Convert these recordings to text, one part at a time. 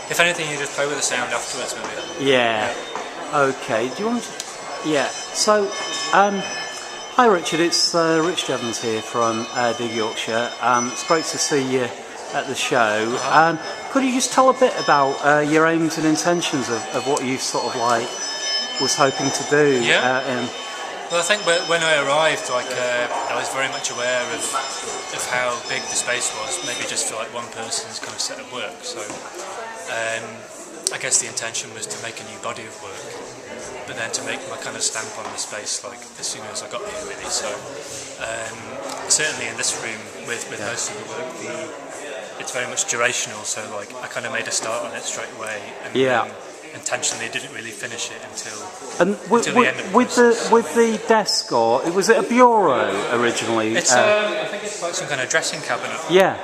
if anything, you just play with the sound afterwards, maybe. Yeah. Okay. Do you want to... Yeah. So, hi Richard, it's Richard Evans here from Dig Yorkshire. It's great to see you at the show. Could you just tell a bit about your aims and intentions of what you sort of like was hoping to do? Yeah. Well, I think when I arrived, I was very much aware of how big the space was, maybe just for like one person's kind of set of work. So I guess the intention was to make a new body of work, but then to make my kind of stamp on the space like as soon as I got here, really. So certainly in this room with most of the work, it's very much durational. So like I kind of made a start on it straight away, and intentionally didn't really finish it until the end of the with the desk, or was it a bureau originally? It's I think it's like some kind of dressing cabinet. Yeah.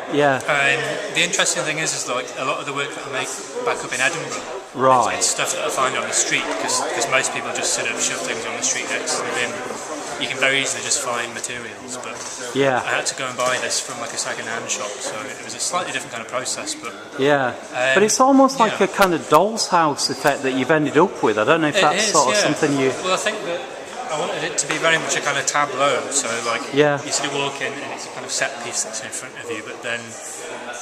The interesting thing is like a lot of the work that I make back up in Edinburgh, right? It's stuff that I find on the street because most people just sort of shove things on the street next to the bin. You can very easily just find materials, but I had to go and buy this from like a second-hand shop, so it was a slightly different kind of process. But but it's almost like a kind of doll's house effect that you've ended up with. I don't know if that's sort of something you... Well, I think that I wanted it to be very much a kind of tableau, so like you sort of walk in and it's a kind of set piece that's in front of you, but then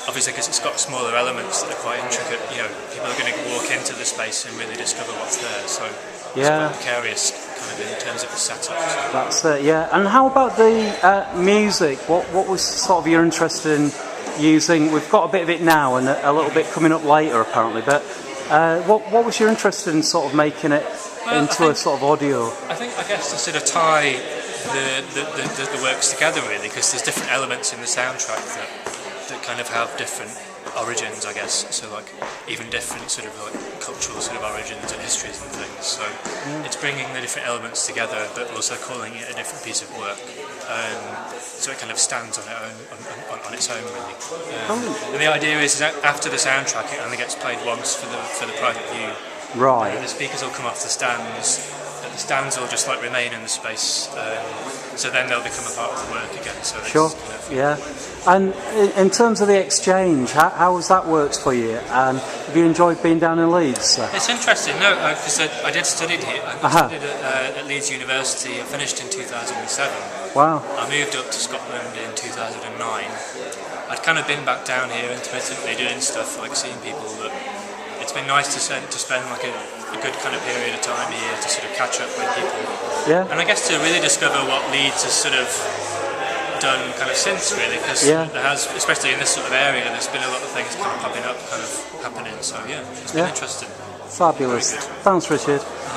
obviously because it's got smaller elements that are quite intricate, people are going to walk into the space and really discover what's there, so it's quite precarious kind of in terms of the setup. So. That's it, yeah. And how about the music? What was sort of your interest in using? We've got a bit of it now and a little bit coming up later apparently, but what was your interest in sort of making it into a sort of audio? I guess to sort of tie the works together really, because there's different elements in the soundtrack that kind of have different origins, I guess. So like even different sort of like cultural sort of origins and histories and things. So it's bringing the different elements together, but also calling it a different piece of work. So it kind of stands on its own really. And the idea is that after the soundtrack, it only gets played once for the private view. Right. And the speakers will come off the stands. But the stands will just like remain in the space. So then they'll become a part of the work again. So sure. And in terms of the exchange, how has that worked for you? And have you enjoyed being down in Leeds? It's interesting, because I did study here. I studied at Leeds University. I finished in 2007. Wow. I moved up to Scotland in 2009. I'd kind of been back down here intermittently doing stuff, like seeing people. But it's been nice to spend like a good kind of period of time here to sort of catch up with people. Yeah. And I guess to really discover what Leeds has sort of done kind of since really, because there has, especially in this sort of area, there's been a lot of things kind of popping up, kind of happening. So it's been interesting. Fabulous. Thanks, Richard.